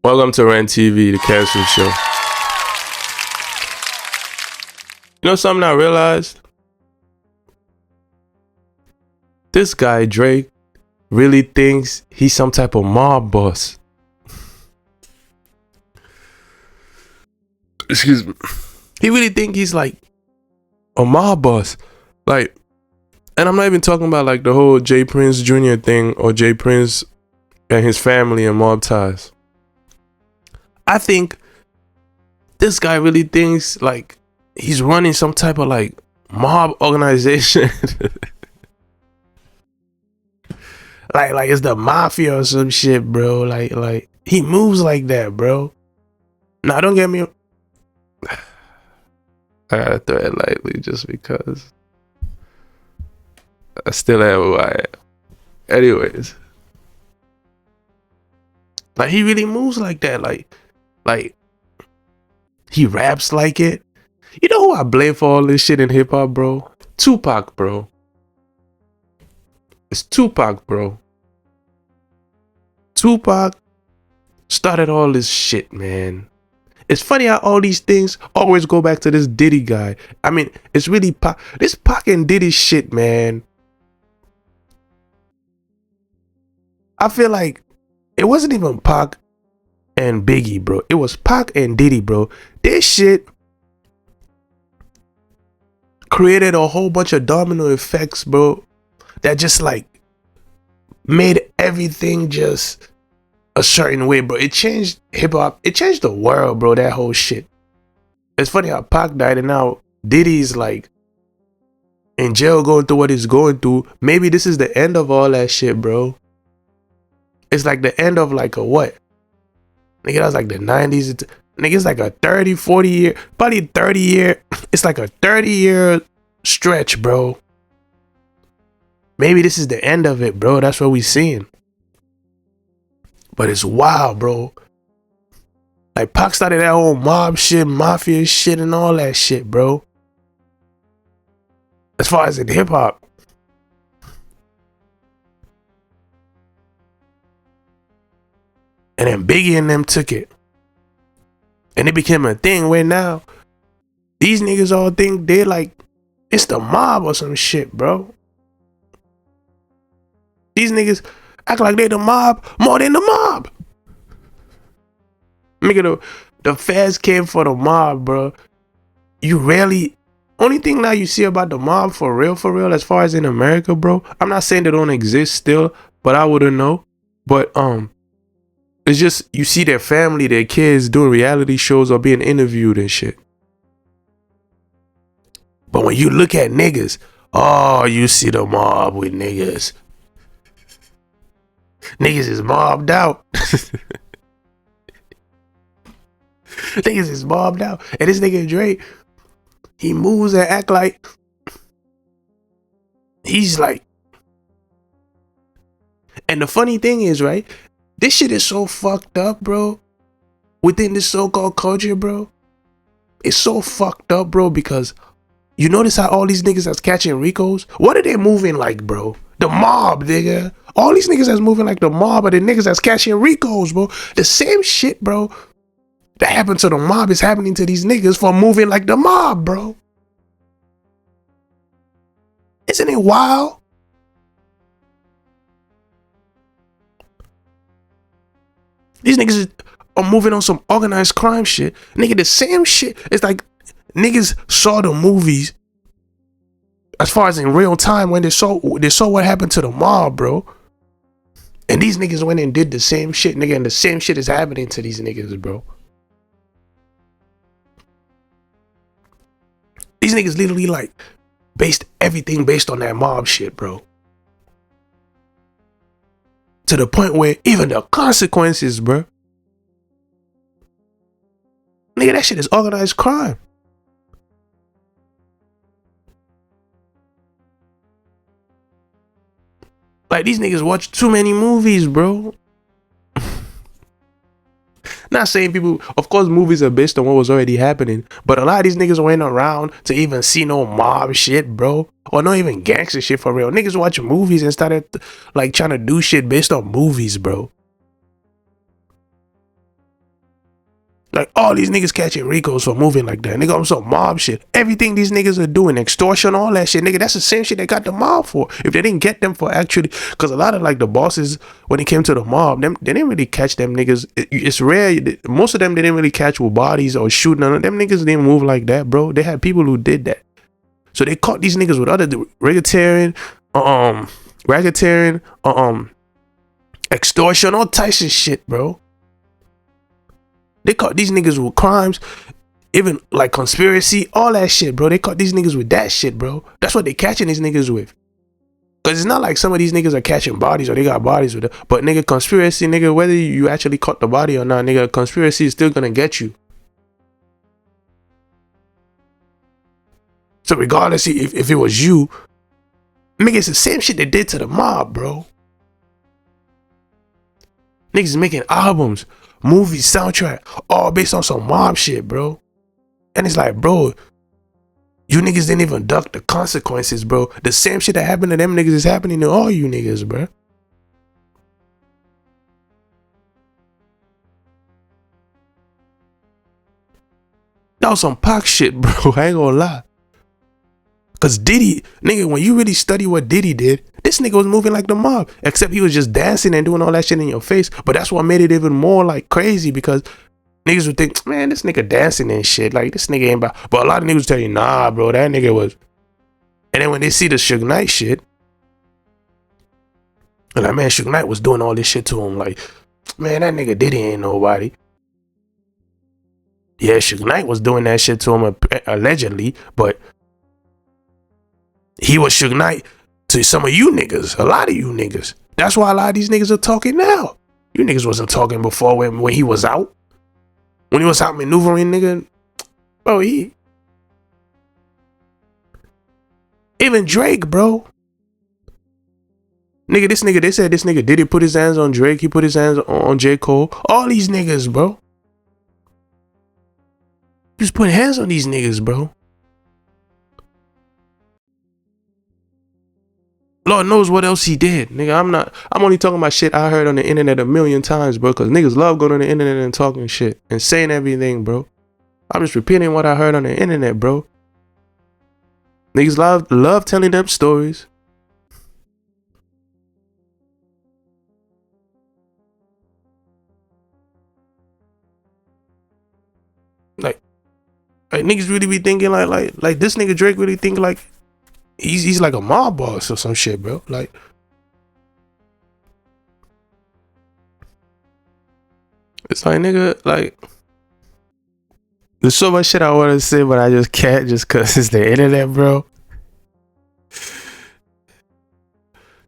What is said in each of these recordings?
Welcome to renttv, the cancel show. You know something I realized? This guy, Drake, really thinks he's some type of mob boss. Excuse me. He really think he's like a mob boss. Like, and I'm not even talking about like the whole J Prince Jr. thing or J Prince and his family and mob ties. I think this guy really thinks like he's running some type of like mob organization. like it's the Mafia or some shit, bro. Like he moves like that, bro. Now don't get me, I gotta throw it lightly just because I still am who I am. Anyways, like he really moves like that. Like he raps like it. You know who I blame for all this shit in hip hop, bro? Tupac, bro. It's Tupac, bro. Tupac started all this shit, man. It's funny how all these things always go back to this Diddy guy. I mean, it's really Pac. This Pac and Diddy shit, man. I feel like it wasn't even Pac and Biggie, bro. It was Pac and Diddy, bro. This shit created a whole bunch of domino effects, bro, that just like made everything just a certain way, bro. It changed hip hop. It changed the world, bro. That whole shit. It's funny how Pac died and now Diddy's like in jail going through what he's going through. Maybe this is the end of all that shit, bro. It's like the end of like a what? Nigga, that was like the 90s. Nigga, it's like a 30, 40 year, probably 30 year. It's like a 30-year stretch, bro. Maybe this is the end of it, bro. That's what we seeing. But it's wild, bro. Like Pac started that whole mob shit, Mafia shit, and all that shit, bro. As far as in hip hop. And then Biggie and them took it. And it became a thing where now these niggas all think they like it's the mob or some shit, bro. These niggas act like they the mob more than the mob. Nigga, the feds came for the mob, bro. You rarely, only thing now you see about the mob for real, as far as in America, bro. I'm not saying they don't exist still, but I wouldn't know. But it's just you see their family, their kids doing reality shows or being interviewed and shit. But when you look at niggas, oh, you see the mob with niggas. Niggas is mobbed out. Niggas is mobbed out. And this nigga Drake, he moves and act like he's like. And the funny thing is, right? This shit is so fucked up, bro. Within this so-called culture, bro. It's so fucked up, bro, because you notice how all these niggas that's catching Ricos, what are they moving like, bro? The mob, nigga. All these niggas that's moving like the mob are the niggas that's catching Ricos, bro. The same shit, bro, that happened to the mob is happening to these niggas for moving like the mob, bro. Isn't it wild? These niggas are moving on some organized crime shit. Nigga, the same shit. It's like niggas saw the movies as far as in real time when they saw what happened to the mob, bro. And these niggas went and did the same shit, nigga, and the same shit is happening to these niggas, bro. These niggas literally like based everything based on that mob shit, bro. To the point where even the consequences, bro. Nigga, that shit is organized crime. Like these niggas watch too many movies, bro. Not saying people, of course movies are based on what was already happening, but a lot of these niggas went around to even see no mob shit, bro. Or not even gangster shit for real. Niggas watch movies and started like trying to do shit based on movies, bro. Like, all these niggas catching Ricos for moving like that. Nigga, I'm some mob shit. Everything these niggas are doing, extortion, all that shit, nigga, that's the same shit they got the mob for. If they didn't get them for actually, because a lot of like the bosses, when it came to the mob, them they didn't really catch them niggas. It's rare. Most of them they didn't really catch with bodies or shooting. None of them niggas didn't move like that, bro. They had people who did that. So they caught these niggas with other racketeering, extortion, all types of shit, bro. They caught these niggas with crimes, even like conspiracy, all that shit, bro. They caught these niggas with that shit, bro. That's what they catching these niggas with. Cause it's not like some of these niggas are catching bodies or they got bodies with it. But nigga, conspiracy, nigga, whether you actually caught the body or not, nigga, conspiracy is still gonna get you. So regardless if it was you, nigga, it's the same shit they did to the mob, bro. Niggas making albums, movies, soundtrack, all based on some mob shit, bro. And it's like, bro, you niggas didn't even duck the consequences, bro. The same shit that happened to them niggas is happening to all you niggas, bro. That was some Pac shit, bro. I ain't gonna lie. Cause Diddy, nigga, when you really study what Diddy did, this nigga was moving like the mob. Except he was just dancing and doing all that shit in your face. But that's what made it even more like crazy, because niggas would think, man, this nigga dancing and shit. Like, this nigga ain't about. But a lot of niggas tell you, nah, bro, that nigga was. And then when they see the Suge Knight shit, they're like, man, Suge Knight was doing all this shit to him. Like, man, that nigga Diddy ain't nobody. Yeah, Suge Knight was doing that shit to him allegedly, but he was Suge Knight to some of you niggas, a lot of you niggas. That's why a lot of these niggas are talking now. You niggas wasn't talking before when he was out. When he was out maneuvering, nigga. Bro, even Drake, bro. Nigga, they said this nigga Diddy put his hands on Drake. He put his hands on J. Cole. All these niggas, bro. Just put hands on these niggas, bro. Lord knows what else he did, nigga. I'm only talking about shit I heard on the internet a million times, bro. Cause niggas love going on the internet and talking shit and saying everything, bro. I'm just repeating what I heard on the internet, bro. Niggas love telling them stories. Like niggas really be thinking like this nigga Drake really think like he's like a mob boss or some shit, bro. Like, it's like, nigga, like, there's so much shit I want to say, but I just can't, just cause it's the internet, bro.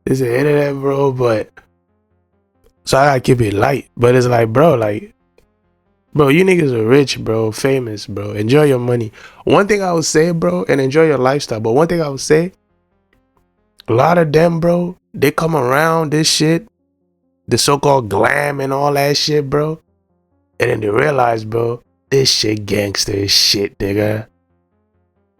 It's the internet, bro. But so I gotta keep it light. But it's like, bro, you niggas are rich, bro, famous, bro. Enjoy your money. One thing I would say, bro, and enjoy your lifestyle. But one thing I would say, a lot of them, bro, they come around this shit, the so-called glam and all that shit, bro. And then they realize, bro, this shit gangster as shit, nigga.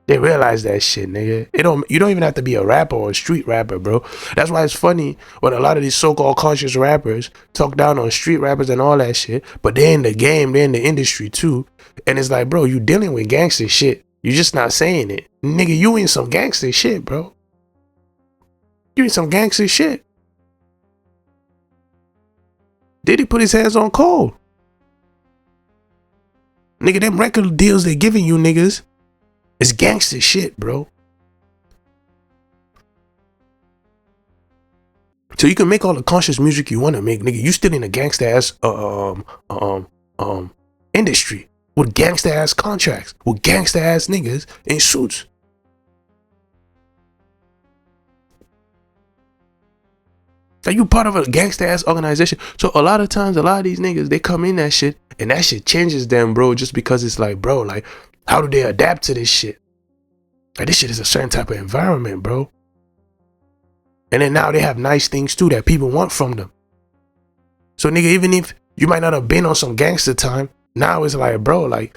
They realize that shit, nigga. You don't even have to be a rapper or a street rapper, bro. That's why it's funny when a lot of these so-called conscious rappers talk down on street rappers and all that shit, but they're in the game, they're in the industry too. And it's like, bro, you dealing with gangster shit. You're just not saying it. Nigga, you in some gangster shit, bro. You in some gangster shit. Diddy put his hands on Cole. Nigga, them record deals they giving you niggas, it's gangster shit, bro. So you can make all the conscious music you want to make, nigga. You still in a gangster ass industry with gangster ass contracts, with gangster ass niggas in suits. Are you part of a gangster ass organization? So a lot of times, a lot of these niggas, they come in that shit and that shit changes them, bro, just because it's like, bro, like, how do they adapt to this shit? Like, this shit is a certain type of environment, bro. And then now they have nice things too that people want from them. So nigga, even if you might not have been on some gangster time, now it's like, bro, like,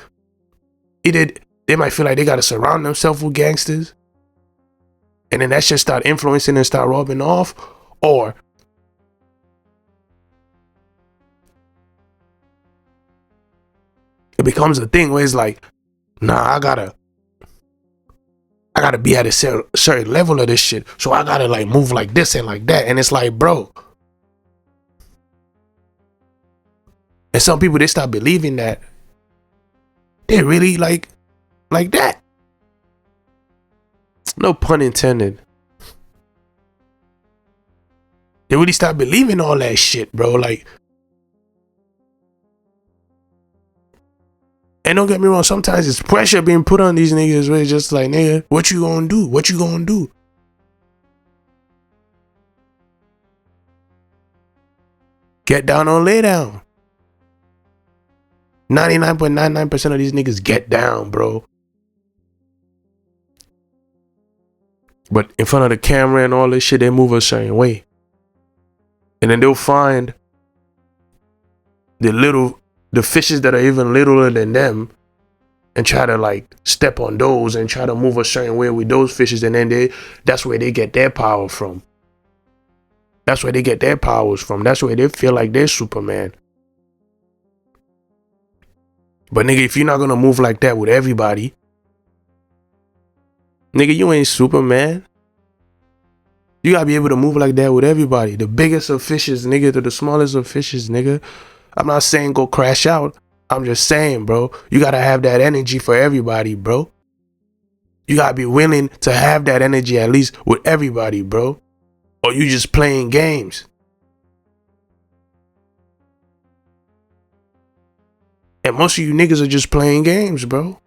either they might feel like they gotta surround themselves with gangsters, and then that shit start influencing and start rubbing off, or becomes a thing where it's like, nah, I gotta be at a certain level of this shit. So I gotta like move like this and like that. And it's like, bro. And some people, they start believing that they're really like that. No pun intended. They really start believing all that shit, bro. Like, and don't get me wrong, sometimes it's pressure being put on these niggas where it's just like, nigga, what you gonna do? What you gonna do? Get down or lay down. 99.99% of these niggas get down, bro. But in front of the camera and all this shit, they move a certain way. And then they'll find the fishes that are even littler than them and try to like step on those and try to move a certain way with those fishes. And then that's where they get their power from. That's where they get their powers from. That's where they feel like they're Superman. But nigga, if you're not gonna move like that with everybody, nigga, you ain't Superman. You gotta be able to move like that with everybody. The biggest of fishes, nigga, to the smallest of fishes, nigga. I'm not saying go crash out. I'm just saying, bro, you gotta have that energy for everybody, bro. You gotta be willing to have that energy at least with everybody, bro. Or you just playing games. And most of you niggas are just playing games, bro.